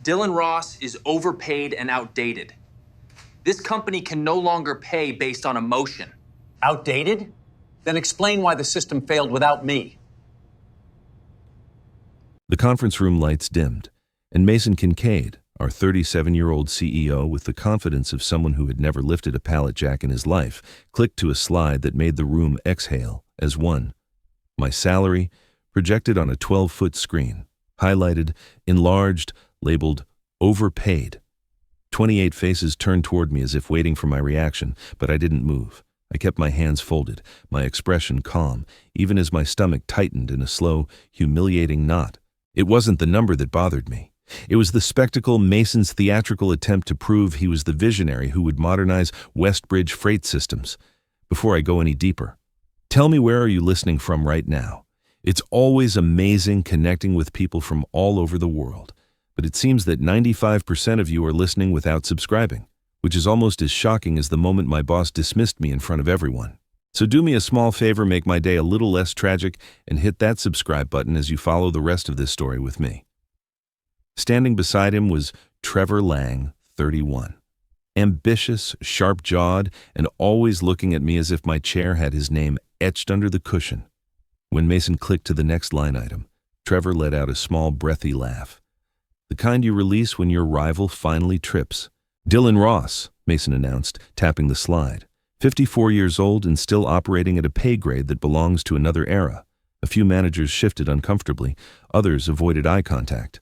Dylan Ross is overpaid and outdated. This company can no longer pay based on emotion. Outdated? Then explain why the system failed without me. The conference room lights dimmed, and Mason Kincaid, our 37-year-old CEO with the confidence of someone who had never lifted a pallet jack in his life, clicked to a slide that made the room exhale as one. My salary, projected on a 12-foot screen, highlighted, enlarged, labeled overpaid. 28 faces turned toward me as if waiting for my reaction, but I didn't move. I kept my hands folded, my expression calm, even as my stomach tightened in a slow, humiliating knot. It wasn't the number that bothered me. It was the spectacle, Mason's theatrical attempt to prove he was the visionary who would modernize Westbridge freight systems. Before I go any deeper, tell me, where are you listening from right now? It's always amazing connecting with people from all over the world, but it seems that 95% of you are listening without subscribing, which is almost as shocking as the moment my boss dismissed me in front of everyone. So do me a small favor, make my day a little less tragic, and hit that subscribe button as you follow the rest of this story with me. Standing beside him was Trevor Lang, 31. Ambitious, sharp-jawed, and always looking at me as if my chair had his name etched under the cushion. When Mason clicked to the next line item, Trevor let out a small, breathy laugh. The kind you release when your rival finally trips. Dylan Ross, Mason announced, tapping the slide. 54 years old and still operating at a pay grade that belongs to another era. A few managers shifted uncomfortably, others avoided eye contact.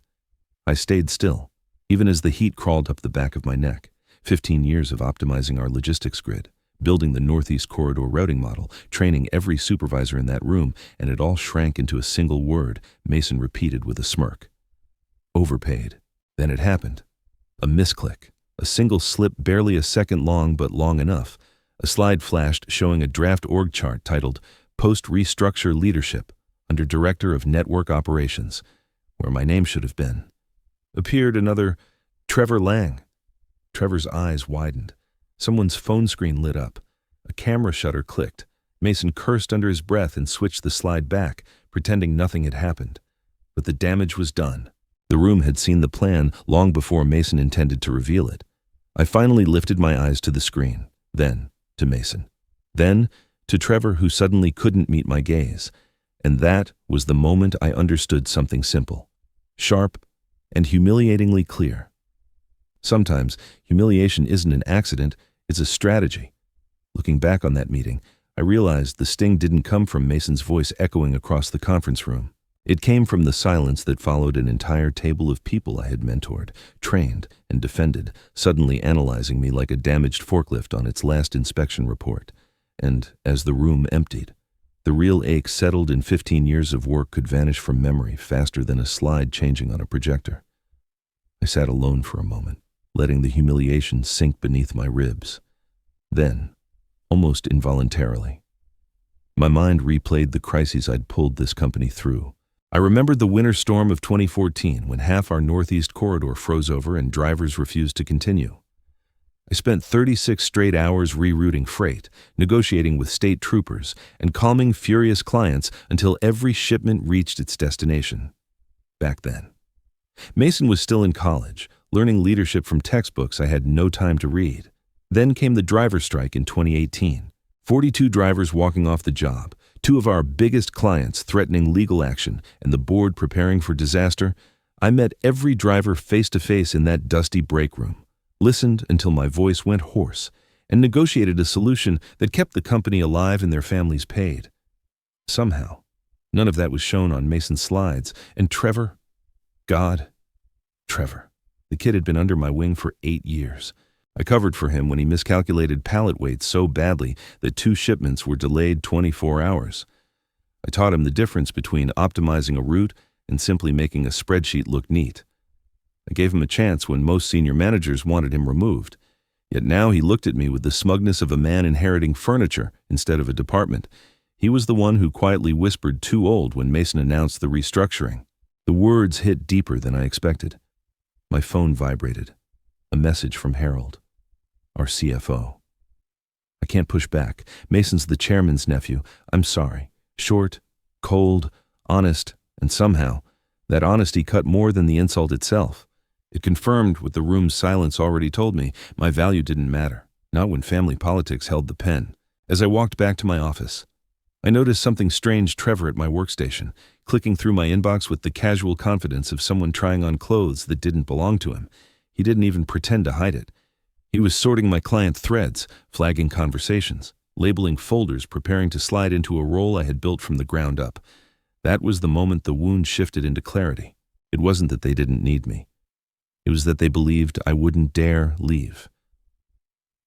I stayed still, even as the heat crawled up the back of my neck. 15 years of optimizing our logistics grid, building the Northeast Corridor routing model, training every supervisor in that room, and it all shrank into a single word, Mason repeated with a smirk. Overpaid. Then it happened. A misclick. A single slip barely a second long, but long enough. A slide flashed showing a draft org chart titled Post-Restructure Leadership under Director of Network Operations, where my name should have been. Appeared another Trevor Lang. Trevor's eyes widened. Someone's phone screen lit up. A camera shutter clicked. Mason cursed under his breath and switched the slide back, pretending nothing had happened. But the damage was done. The room had seen the plan long before Mason intended to reveal it. I finally lifted my eyes to the screen, then to Mason, then to Trevor, who suddenly couldn't meet my gaze. And that was the moment I understood something simple, sharp, and humiliatingly clear. Sometimes humiliation isn't an accident, it's a strategy. Looking back on that meeting, I realized the sting didn't come from Mason's voice echoing across the conference room. It came from the silence that followed an entire table of people I had mentored, trained, and defended, suddenly analyzing me like a damaged forklift on its last inspection report. And as the room emptied, the real ache settled and 15 years of work could vanish from memory faster than a slide changing on a projector. I sat alone for a moment, letting the humiliation sink beneath my ribs. Then, almost involuntarily, my mind replayed the crises I'd pulled this company through. I remembered the winter storm of 2014 when half our Northeast Corridor froze over and drivers refused to continue. I spent 36 straight hours rerouting freight, negotiating with state troopers, and calming furious clients until every shipment reached its destination. Back then. Mason was still in college, learning leadership from textbooks I had no time to read. Then came the driver strike in 2018. 42 drivers walking off the job, 2 of our biggest clients threatening legal action, and the board preparing for disaster. I met every driver face to face in that dusty break room, listened until my voice went hoarse, and negotiated a solution that kept the company alive and their families paid. Somehow, none of that was shown on Mason's slides, and Trevor, Trevor. The kid had been under my wing for 8 years. I covered for him when he miscalculated pallet weight so badly that 2 shipments were delayed 24 hours. I taught him the difference between optimizing a route and simply making a spreadsheet look neat. I gave him a chance when most senior managers wanted him removed. Yet now he looked at me with the smugness of a man inheriting furniture instead of a department. He was the one who quietly whispered "too old" when Mason announced the restructuring. The words hit deeper than I expected. My phone vibrated. A message from Harold, our CFO. I can't push back. Mason's the chairman's nephew. I'm sorry. Short, cold, honest, and somehow, that honesty cut more than the insult itself. It confirmed what the room's silence already told me. My value didn't matter, not when family politics held the pen. As I walked back to my office, I noticed something strange. Trevor at my workstation, clicking through my inbox with the casual confidence of someone trying on clothes that didn't belong to him. He didn't even pretend to hide it. He was sorting my client threads, flagging conversations, labeling folders, preparing to slide into a role I had built from the ground up. That was the moment the wound shifted into clarity. It wasn't that they didn't need me. It was that they believed I wouldn't dare leave.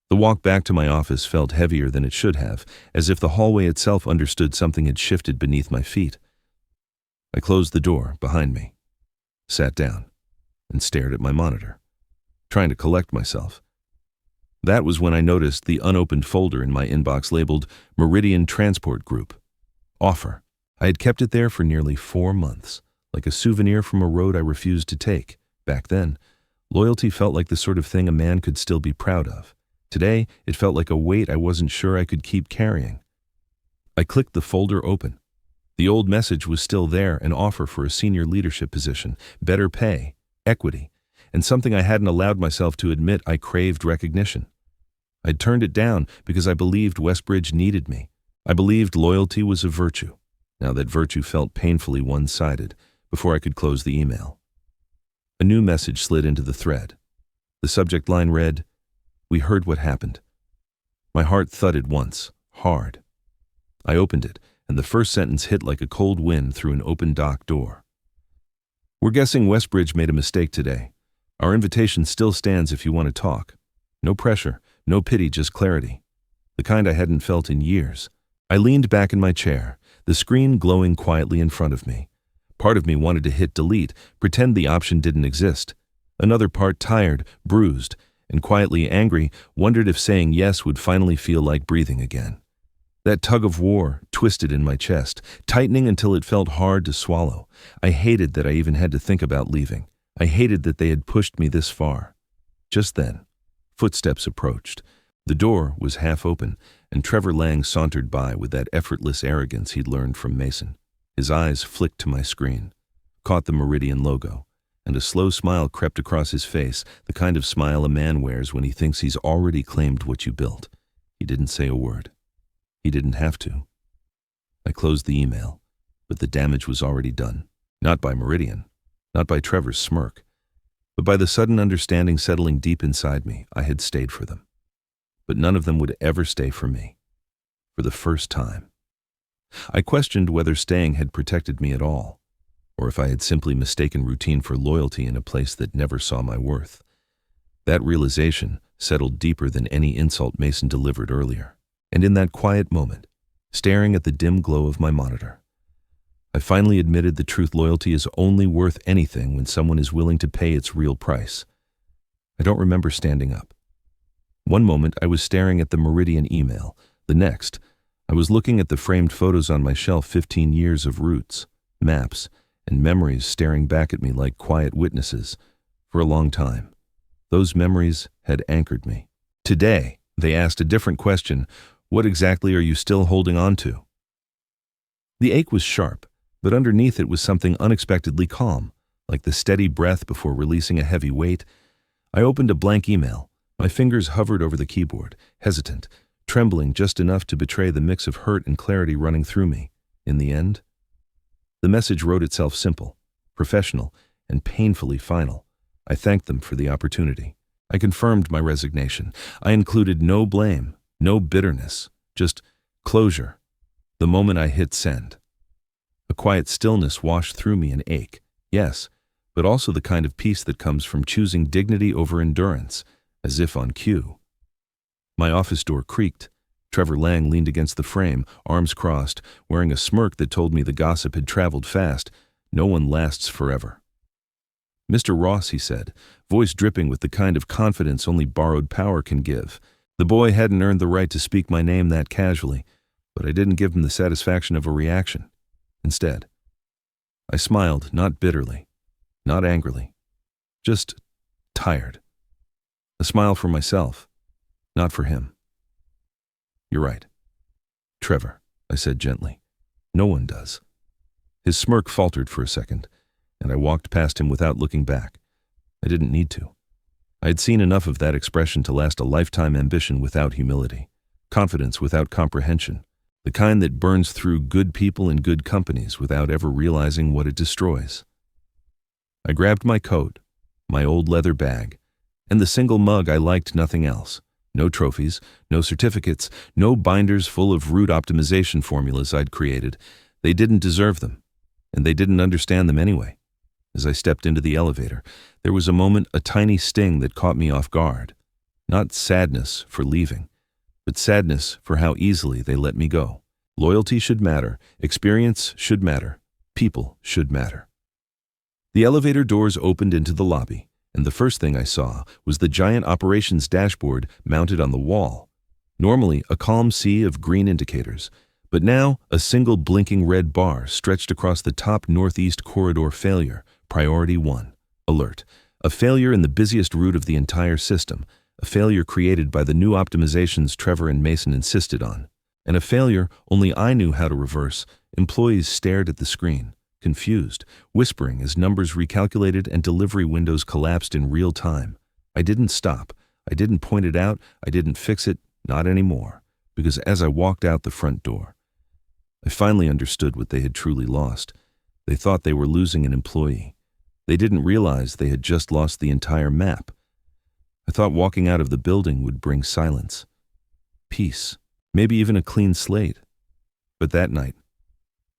The walk back to my office felt heavier than it should have, as if the hallway itself understood something had shifted beneath my feet. I closed the door behind me, sat down, and stared at my monitor, trying to collect myself. That was when I noticed the unopened folder in my inbox labeled Meridian Transport Group. Offer. I had kept it there for nearly 4 months, like a souvenir from a road I refused to take. Back then, loyalty felt like the sort of thing a man could still be proud of. Today, it felt like a weight I wasn't sure I could keep carrying. I clicked the folder open. The old message was still there, an offer for a senior leadership position, better pay, equity, and something I hadn't allowed myself to admit. I craved recognition. I'd turned it down because I believed Westbridge needed me. I believed loyalty was a virtue. Now that virtue felt painfully one-sided. Before I could close the email, a new message slid into the thread. The subject line read, "We heard what happened." My heart thudded once, hard. I opened it, and the first sentence hit like a cold wind through an open dock door. "We're guessing Westbridge made a mistake today. Our invitation still stands if you want to talk. No pressure, no pity, just clarity. The kind I hadn't felt in years." I leaned back in my chair, the screen glowing quietly in front of me. Part of me wanted to hit delete, pretend the option didn't exist. Another part, tired, bruised, and quietly angry, wondered if saying yes would finally feel like breathing again. That tug of war twisted in my chest, tightening until it felt hard to swallow. I hated that I even had to think about leaving. I hated that they had pushed me this far. Just then, footsteps approached. The door was half open, and Trevor Lang sauntered by with that effortless arrogance he'd learned from Mason. His eyes flicked to my screen, caught the Meridian logo, and a slow smile crept across his face, the kind of smile a man wears when he thinks he's already claimed what you built. He didn't say a word. He didn't have to. I closed the email, but the damage was already done. Not by Meridian, not by Trevor's smirk, but by the sudden understanding settling deep inside me. I had stayed for them, but none of them would ever stay for me. For the first time. I questioned whether staying had protected me at all, or if I had simply mistaken routine for loyalty in a place that never saw my worth. That realization settled deeper than any insult Mason delivered earlier, and in that quiet moment, staring at the dim glow of my monitor, I finally admitted the truth. Loyalty is only worth anything when someone is willing to pay its real price. I don't remember standing up. One moment I was staring at the Meridian email. The next, I was looking at the framed photos on my shelf. 15 years of roots, maps, and memories staring back at me like quiet witnesses. For a long time, those memories had anchored me. Today, they asked a different question. What exactly are you still holding on to? The ache was sharp, but underneath it was something unexpectedly calm, like the steady breath before releasing a heavy weight. I opened a blank email. My fingers hovered over the keyboard, hesitant, trembling just enough to betray the mix of hurt and clarity running through me. In the end, the message wrote itself: simple, professional, and painfully final. I thanked them for the opportunity. I confirmed my resignation. I included no blame, no bitterness, just closure. The moment I hit send, a quiet stillness washed through me, an ache, yes, but also the kind of peace that comes from choosing dignity over endurance, as if on cue. My office door creaked. Trevor Lang leaned against the frame, arms crossed, wearing a smirk that told me the gossip had traveled fast. No one lasts forever. "Mr. Ross," he said, voice dripping with the kind of confidence only borrowed power can give. The boy hadn't earned the right to speak my name that casually, but I didn't give him the satisfaction of a reaction. Instead, I smiled, not bitterly, not angrily, just tired. A smile for myself, not for him. "You're right, Trevor," I said gently. "No one does." His smirk faltered for a second, and I walked past him without looking back. I didn't need to. I had seen enough of that expression to last a lifetime ambition without humility, confidence without comprehension, the kind that burns through good people and good companies without ever realizing what it destroys. I grabbed my coat, my old leather bag, and the single mug I liked, nothing else. No trophies, no certificates, no binders full of route optimization formulas I'd created. They didn't deserve them, and they didn't understand them anyway. As I stepped into the elevator, there was a moment, a tiny sting that caught me off guard. Not sadness for leaving, but sadness for how easily they let me go. Loyalty should matter, experience should matter, people should matter. The elevator doors opened into the lobby, and the first thing I saw was the giant operations dashboard mounted on the wall. Normally a calm sea of green indicators, but now a single blinking red bar stretched across the top northeast corridor. Failure, priority 1. Alert. A failure in the busiest route of the entire system, a failure created by the new optimizations Trevor and Mason insisted on, and a failure only I knew how to reverse. Employees stared at the screen, confused, whispering as numbers recalculated and delivery windows collapsed in real time. I didn't stop. I didn't point it out. I didn't fix it. Not anymore. Because as I walked out the front door, I finally understood what they had truly lost. They thought they were losing an employee. They didn't realize they had just lost the entire map. I thought walking out of the building would bring silence, peace, maybe even a clean slate. But that night,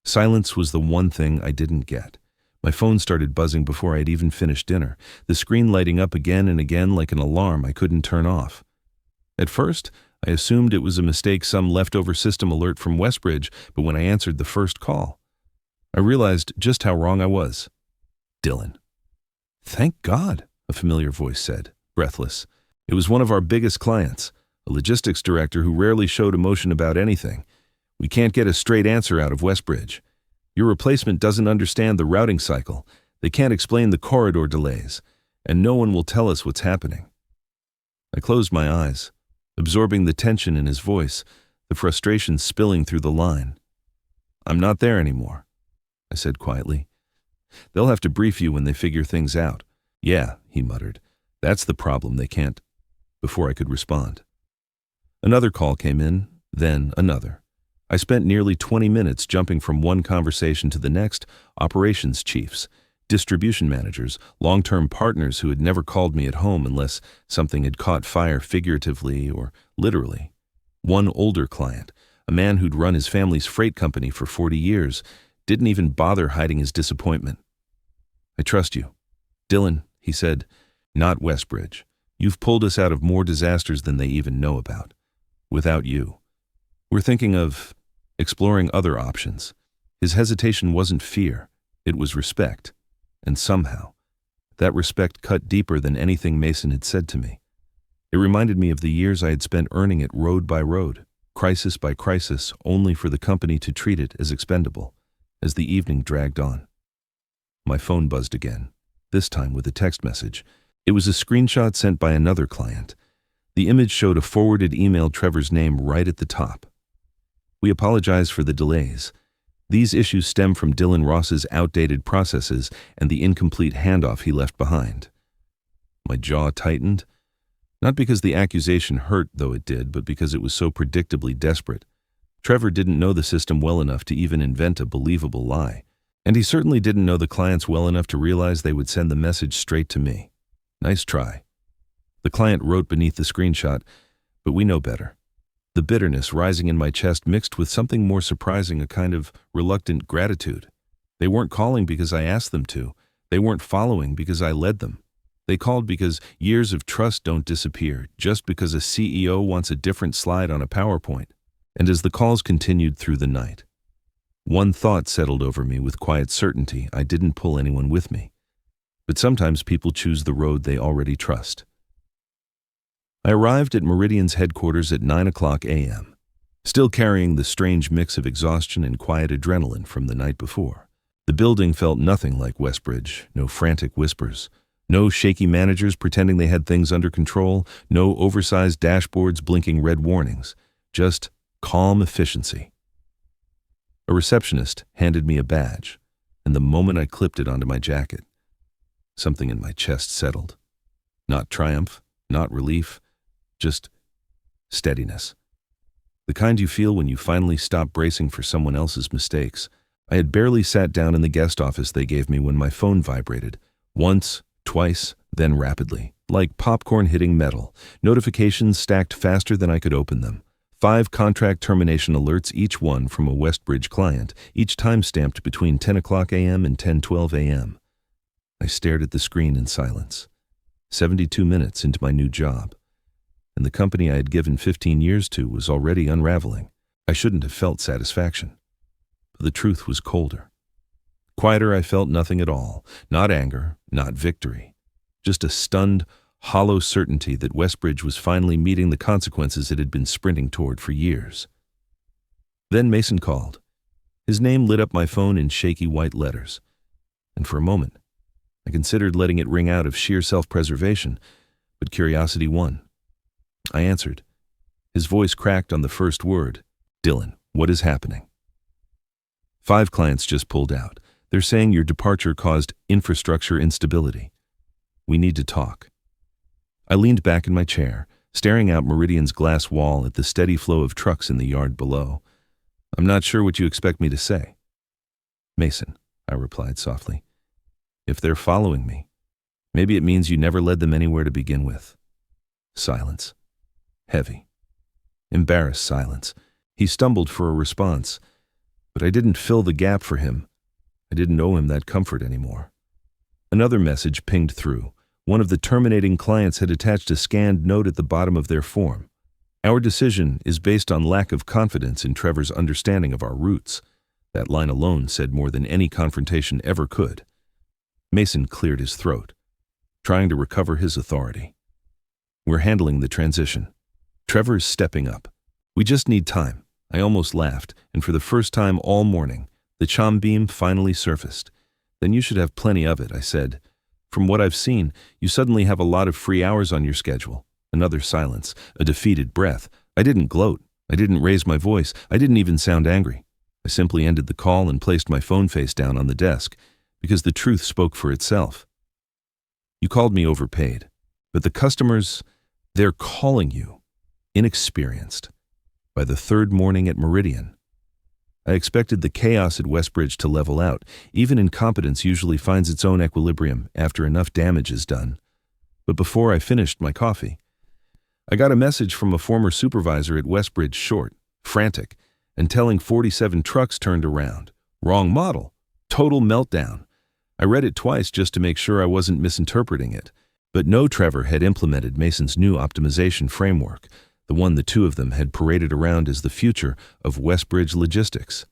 silence was the one thing I didn't get. My phone started buzzing before I'd even finished dinner, the screen lighting up again and again like an alarm I couldn't turn off. At first, I assumed it was a mistake, some leftover system alert from Westbridge, but when I answered the first call, I realized just how wrong I was. Dylan. "Thank God," a familiar voice said, breathless. It was one of our biggest clients, a logistics director who rarely showed emotion about anything. "We can't get a straight answer out of Westbridge. Your replacement doesn't understand the routing cycle. They can't explain the corridor delays, and no one will tell us what's happening." I closed my eyes, absorbing the tension in his voice, the frustration spilling through the line. "I'm not there anymore," I said quietly. "They'll have to brief you when they figure things out." "Yeah," he muttered. "That's the problem, they can't." Before I could respond, another call came in, then another. I spent nearly 20 minutes jumping from one conversation to the next. Operations chiefs, distribution managers, long-term partners who had never called me at home unless something had caught fire, figuratively or literally. One older client, a man who'd run his family's freight company for 40 years, didn't even bother hiding his disappointment. "I trust you, Dylan," he said. "Not Westbridge. You've pulled us out of more disasters than they even know about. Without you. We're thinking of exploring other options." His hesitation wasn't fear, it was respect. And somehow, that respect cut deeper than anything Mason had said to me. It reminded me of the years I had spent earning it road by road, crisis by crisis, only for the company to treat it as expendable. As the evening dragged on, my phone buzzed again, this time with a text message. It was a screenshot sent by another client. The image showed a forwarded email, Trevor's name right at the top. "We apologize for the delays. These issues stem from Dylan Ross's outdated processes and the incomplete handoff he left behind." My jaw tightened, not because the accusation hurt, though it did, but because it was so predictably desperate. Trevor didn't know the system well enough to even invent a believable lie, and he certainly didn't know the clients well enough to realize they would send the message straight to me. "Nice try." The client wrote beneath the screenshot, "But we know better." The bitterness rising in my chest mixed with something more surprising, a kind of reluctant gratitude. They weren't calling because I asked them to. They weren't following because I led them. They called because years of trust don't disappear just because a CEO wants a different slide on a PowerPoint. And as the calls continued through the night, one thought settled over me with quiet certainty: I didn't pull anyone with me. But sometimes people choose the road they already trust. I arrived at Meridian's headquarters at 9:00 a.m., still carrying the strange mix of exhaustion and quiet adrenaline from the night before. The building felt nothing like Westbridge, no frantic whispers, no shaky managers pretending they had things under control, no oversized dashboards blinking red warnings, just calm efficiency. A receptionist handed me a badge, and the moment I clipped it onto my jacket, something in my chest settled. Not triumph, not relief, just steadiness. The kind you feel when you finally stop bracing for someone else's mistakes. I had barely sat down in the guest office they gave me when my phone vibrated. Once, twice, then rapidly. Like popcorn hitting metal, notifications stacked faster than I could open them. 5 contract termination alerts, each one from a Westbridge client, each time stamped between 10 o'clock a.m. and 10:12 a.m. I stared at the screen in silence. 72 minutes into my new job, and the company I had given 15 years to was already unraveling. I shouldn't have felt satisfaction, but the truth was colder. Quieter, I felt nothing at all. Not anger, not victory. Just a stunned, hollow certainty that Westbridge was finally meeting the consequences it had been sprinting toward for years. Then Mason called. His name lit up my phone in shaky white letters, and for a moment, I considered letting it ring out of sheer self-preservation, but curiosity won. I answered. His voice cracked on the first word. "Dylan, what is happening?" 5 clients just pulled out. They're saying your departure caused infrastructure instability. We need to talk. I leaned back in my chair, staring out Meridian's glass wall at the steady flow of trucks in the yard below. I'm not sure what you expect me to say. Mason, I replied softly. If they're following me, maybe it means you never led them anywhere to begin with. Silence. Heavy. Embarrassed silence. He stumbled for a response, but I didn't fill the gap for him. I didn't owe him that comfort anymore. Another message pinged through. One of the terminating clients had attached a scanned note at the bottom of their form. Our decision is based on lack of confidence in Trevor's understanding of our roots. That line alone said more than any confrontation ever could. Mason cleared his throat, trying to recover his authority. We're handling the transition. Trevor's stepping up. We just need time. I almost laughed, and for the first time all morning, the charm beam finally surfaced. Then you should have plenty of it, I said. From what I've seen, you suddenly have a lot of free hours on your schedule. Another silence, a defeated breath. I didn't gloat. I didn't raise my voice. I didn't even sound angry. I simply ended the call and placed my phone face down on the desk, because the truth spoke for itself. You called me overpaid, but the customers, they're calling you inexperienced. By the 3rd morning at Meridian, I expected the chaos at Westbridge to level out. Even incompetence usually finds its own equilibrium after enough damage is done. But before I finished my coffee, I got a message from a former supervisor at Westbridge, short, frantic, and telling 47 trucks turned around. Wrong model. Total meltdown. I read it twice just to make sure I wasn't misinterpreting it. But no, Trevor had implemented Mason's new optimization framework, the one the two of them had paraded around as the future of Westbridge logistics.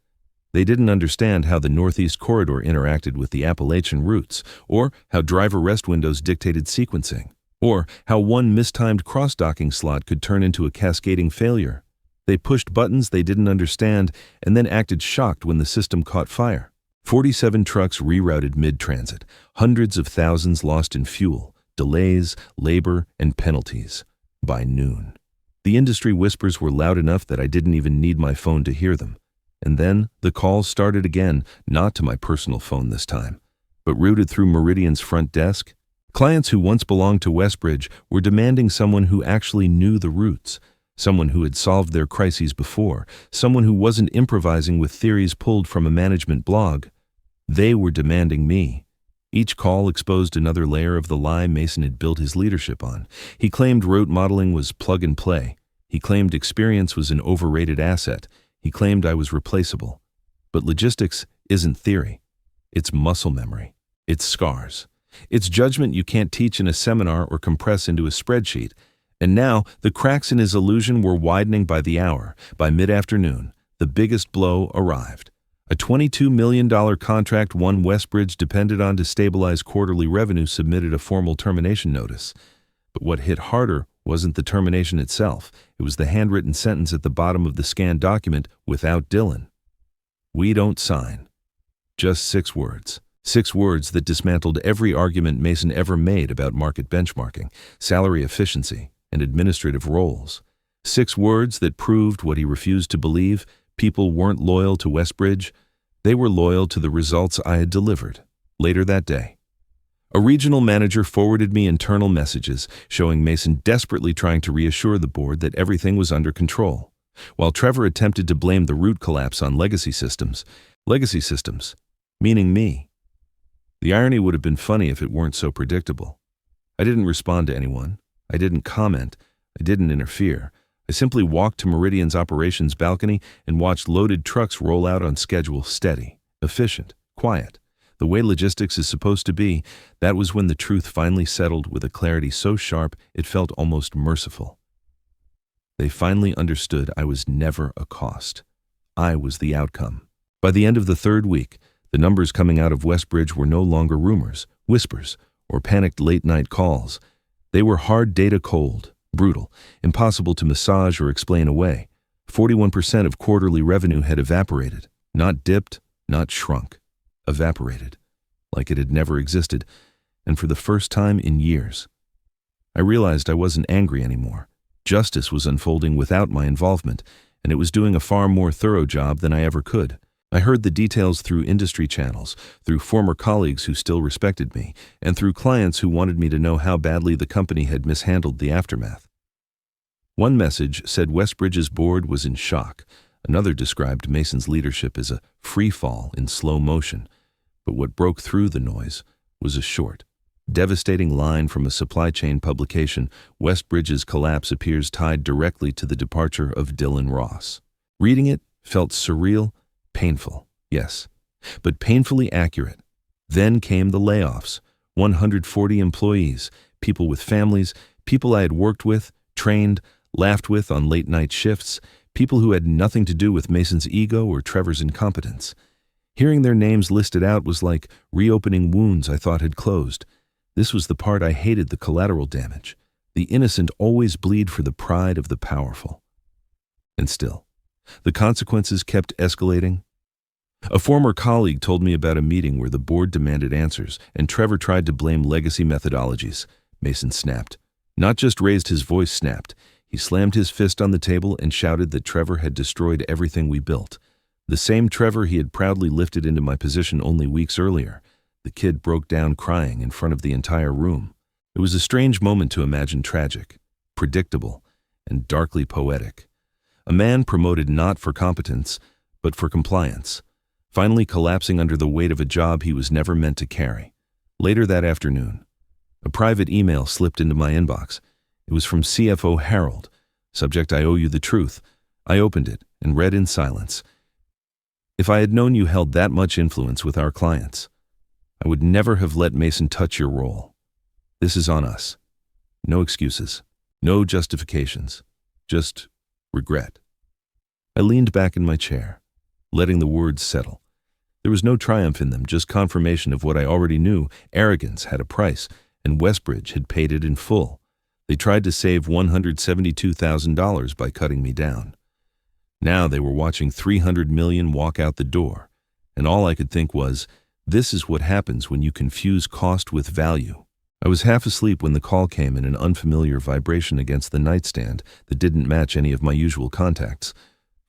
They didn't understand how the Northeast Corridor interacted with the Appalachian routes, or how driver rest windows dictated sequencing, or how one mistimed cross-docking slot could turn into a cascading failure. They pushed buttons they didn't understand and then acted shocked when the system caught fire. 47 trucks rerouted mid-transit, hundreds of thousands lost in fuel, delays, labor, and penalties. By noon, the industry whispers were loud enough that I didn't even need my phone to hear them. And then the calls started again, not to my personal phone this time, but routed through Meridian's front desk. Clients who once belonged to Westbridge were demanding someone who actually knew the routes, someone who had solved their crises before, someone who wasn't improvising with theories pulled from a management blog. They were demanding me. Each call exposed another layer of the lie Mason had built his leadership on. He claimed route modeling was plug and play. He claimed experience was an overrated asset. He claimed I was replaceable. But logistics isn't theory. It's muscle memory. It's scars. It's judgment you can't teach in a seminar or compress into a spreadsheet. And now, the cracks in his illusion were widening by the hour. By mid-afternoon, the biggest blow arrived. A $22 million contract one Westbridge depended on to stabilize quarterly revenue submitted a formal termination notice. But what hit harder wasn't the termination itself. It was the handwritten sentence at the bottom of the scanned document, without Dylan. We don't sign. Just 6 words. 6 words that dismantled every argument Mason ever made about market benchmarking, salary efficiency, and administrative roles. 6 words that proved what he refused to believe: people weren't loyal to Westbridge. They were loyal to the results I had delivered. Later that day, A regional manager forwarded me internal messages showing Mason desperately trying to reassure the board that everything was under control, while Trevor attempted to blame the root collapse on legacy systems, meaning me. The irony would have been funny if it weren't so predictable. I didn't respond to anyone. I didn't comment. I didn't interfere. I simply walked to Meridian's operations balcony and watched loaded trucks roll out on schedule, steady, efficient, quiet. The way logistics is supposed to be. That was when the truth finally settled with a clarity so sharp it felt almost merciful. They finally understood I was never a cost. I was the outcome. By the end of the third week, the numbers coming out of Westbridge were no longer rumors, whispers, or panicked late-night calls. They were hard data, cold, brutal, impossible to massage or explain away. 41% of quarterly revenue had evaporated, not dipped, not shrunk. Evaporated, like it had never existed, and for the first time in years. I realized I wasn't angry anymore. Justice was unfolding without my involvement, and it was doing a far more thorough job than I ever could. I heard the details through industry channels, through former colleagues who still respected me, and through clients who wanted me to know how badly the company had mishandled the aftermath. One message said Westbridge's board was in shock. Another described Mason's leadership as a free fall in slow motion. But what broke through the noise was a short, devastating line from a supply chain publication. Westbridge's collapse appears tied directly to the departure of Dylan Ross. Reading it felt surreal, painful, yes, but painfully accurate. Then came the layoffs. 140 employees, people with families, people I had worked with, trained, laughed with on late-night shifts, people who had nothing to do with Mason's ego or Trevor's incompetence. Hearing their names listed out was like reopening wounds I thought had closed. This was the part I hated, the collateral damage. The innocent always bleed for the pride of the powerful. And still, the consequences kept escalating. A former colleague told me about a meeting where the board demanded answers, and Trevor tried to blame legacy methodologies. Mason snapped. Not just raised his voice, snapped. He slammed his fist on the table and shouted that Trevor had destroyed everything we built. The same Trevor he had proudly lifted into my position only weeks earlier. The kid broke down crying in front of the entire room. It was a strange moment to imagine, tragic, predictable, and darkly poetic. A man promoted not for competence, but for compliance, finally collapsing under the weight of a job he was never meant to carry. Later that afternoon, a private email slipped into my inbox. It was from CFO Harold. Subject: I owe you the truth. I opened it and read in silence. If I had known you held that much influence with our clients, I would never have let Mason touch your role. This is on us. No excuses, no justifications, just regret. I leaned back in my chair, letting the words settle. There was no triumph in them, just confirmation of what I already knew. Arrogance had a price, and Westbridge had paid it in full. They tried to save $172,000 by cutting me down. Now they were watching $300 million walk out the door, and all I could think was, this is what happens when you confuse cost with value. I was half asleep when the call came in, an unfamiliar vibration against the nightstand that didn't match any of my usual contacts.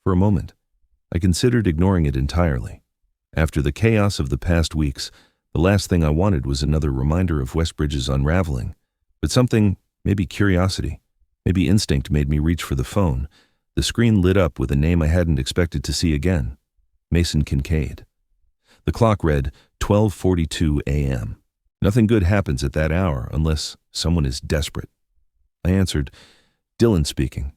For a moment, I considered ignoring it entirely. After the chaos of the past weeks, the last thing I wanted was another reminder of Westbridge's unraveling. But something, maybe curiosity, maybe instinct, made me reach for the phone. The screen lit up with a name I hadn't expected to see again: Mason Kincaid. The clock read 12:42 a.m. Nothing good happens at that hour unless someone is desperate. I answered. Dylan speaking.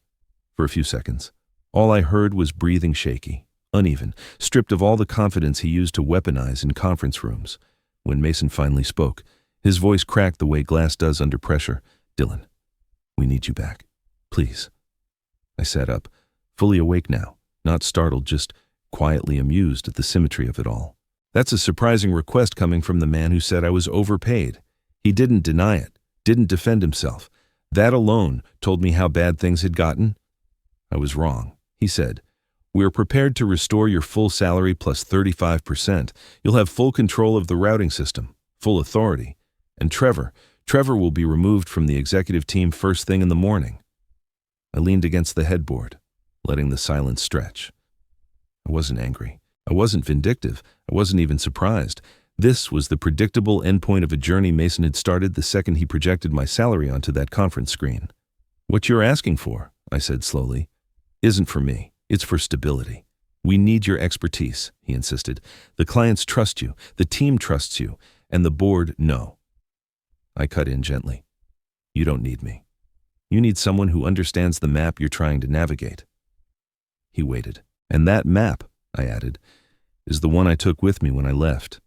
For a few seconds, all I heard was breathing shaky, uneven, stripped of all the confidence he used to weaponize in conference rooms. When Mason finally spoke, his voice cracked the way glass does under pressure. Dylan, we need you back. Please. I sat up, fully awake now, not startled, just quietly amused at the symmetry of it all. That's a surprising request coming from the man who said I was overpaid. He didn't deny it, didn't defend himself. That alone told me how bad things had gotten. I was wrong, he said. We're prepared to restore your full salary plus 35%. You'll have full control of the routing system, full authority. And Trevor will be removed from the executive team first thing in the morning. I leaned against the headboard, letting the silence stretch. I wasn't angry. I wasn't vindictive. I wasn't even surprised. This was the predictable endpoint of a journey Mason had started the second he projected my salary onto that conference screen. "What you're asking for," I said slowly, "isn't for me. It's for stability. We need your expertise," he insisted. "The clients trust you, the team trusts you, and the board, no." I cut in gently. "You don't need me. You need someone who understands the map you're trying to navigate." He waited. "And that map," I added, "is the one I took with me when I left."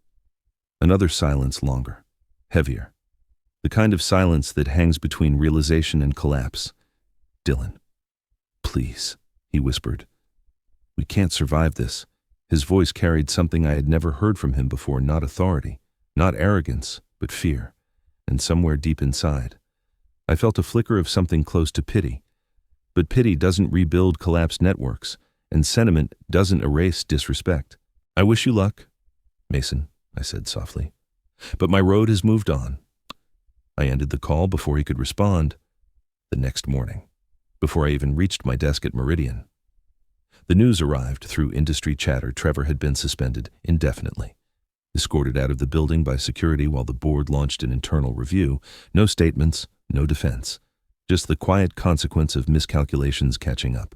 Another silence, longer, heavier. The kind of silence that hangs between realization and collapse. "Dylan, please," he whispered. "We can't survive this." His voice carried something I had never heard from him before, not authority, not arrogance, but fear. And somewhere deep inside, I felt a flicker of something close to pity. But pity doesn't rebuild collapsed networks, and sentiment doesn't erase disrespect. "I wish you luck, Mason," I said softly. "But my road has moved on." I ended the call before he could respond. The next morning, before I even reached my desk at Meridian, the news arrived through industry chatter. Trevor had been suspended indefinitely. Escorted out of the building by security while the board launched an internal review. No statements, no defense. Just the quiet consequence of miscalculations catching up.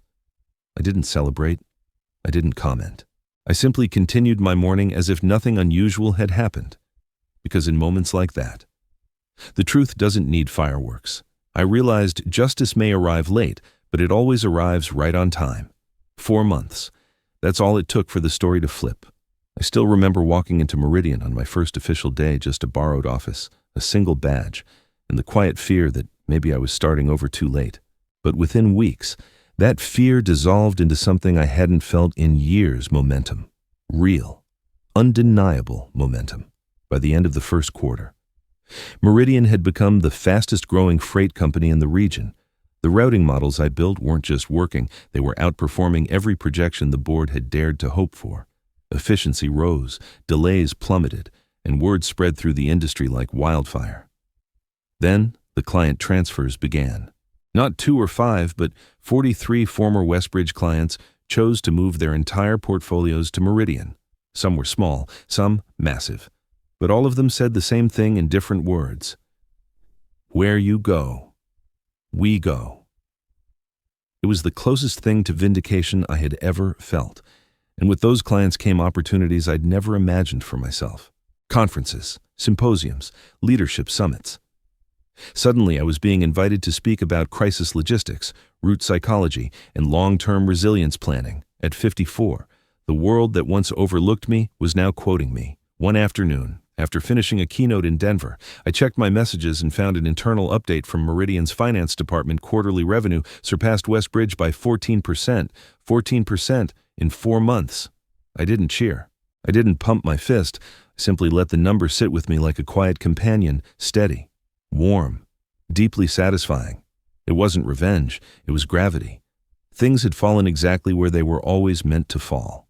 I didn't celebrate. I didn't comment. I simply continued my morning as if nothing unusual had happened. Because in moments like that, the truth doesn't need fireworks. I realized justice may arrive late, but it always arrives right on time. 4 months. That's all it took for the story to flip. I still remember walking into Meridian on my first official day, just a borrowed office, a single badge, and the quiet fear that maybe I was starting over too late. But within weeks, that fear dissolved into something I hadn't felt in years: momentum. Real, undeniable momentum. By the end of the first quarter, Meridian had become the fastest growing freight company in the region. The routing models I built weren't just working, they were outperforming every projection the board had dared to hope for. Efficiency rose, delays plummeted, and word spread through the industry like wildfire. Then the client transfers began. Not 2 or 5, but 43 former Westbridge clients chose to move their entire portfolios to Meridian. Some were small, some massive, but all of them said the same thing in different words. "Where you go, we go." It was the closest thing to vindication I had ever felt. And with those clients came opportunities I'd never imagined for myself. Conferences, symposiums, leadership summits. Suddenly I was being invited to speak about crisis logistics, route psychology, and long-term resilience planning. At 54, the world that once overlooked me was now quoting me. One afternoon, after finishing a keynote in Denver, I checked my messages and found an internal update from Meridian's finance department. Quarterly revenue surpassed Westbridge by 14%. 14%. In 4 months. I didn't cheer. I didn't pump my fist. I simply let the number sit with me like a quiet companion, steady, warm, deeply satisfying. It wasn't revenge, it was gravity. Things had fallen exactly where they were always meant to fall.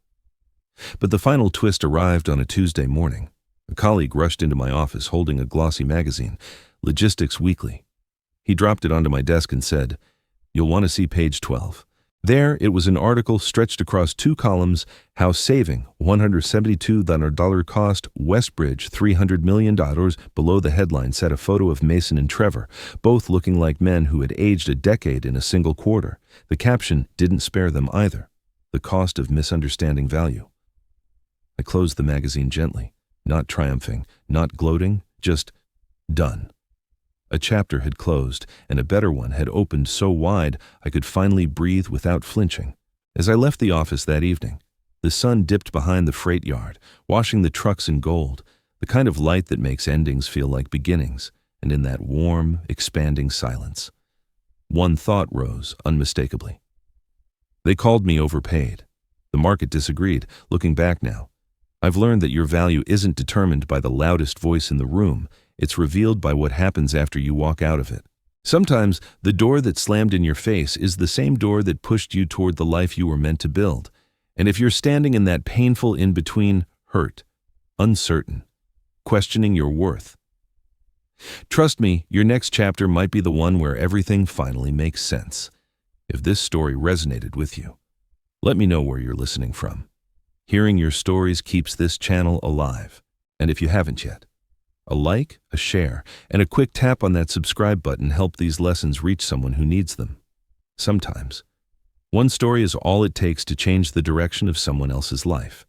But the final twist arrived on a Tuesday morning. A colleague rushed into my office holding a glossy magazine, Logistics Weekly. He dropped it onto my desk and said, "You'll want to see page 12. There, it was an article stretched across 2 columns, how saving $172 cost Westbridge $300 million. Below the headline sat a photo of Mason and Trevor, both looking like men who had aged a decade in a single quarter. The caption didn't spare them either. The cost of misunderstanding value. I closed the magazine gently, not triumphing, not gloating, just done. A chapter had closed, and a better one had opened so wide I could finally breathe without flinching. As I left the office that evening, the sun dipped behind the freight yard, washing the trucks in gold, the kind of light that makes endings feel like beginnings, and in that warm, expanding silence, one thought rose unmistakably. They called me overpaid. The market disagreed. Looking back now, I've learned that your value isn't determined by the loudest voice in the room. It's revealed by what happens after you walk out of it. Sometimes the door that slammed in your face is the same door that pushed you toward the life you were meant to build. And if you're standing in that painful in-between, hurt, uncertain, questioning your worth, trust me, your next chapter might be the one where everything finally makes sense. If this story resonated with you, let me know where you're listening from. Hearing your stories keeps this channel alive. And if you haven't yet, a like, a share, and a quick tap on that subscribe button help these lessons reach someone who needs them. Sometimes, one story is all it takes to change the direction of someone else's life.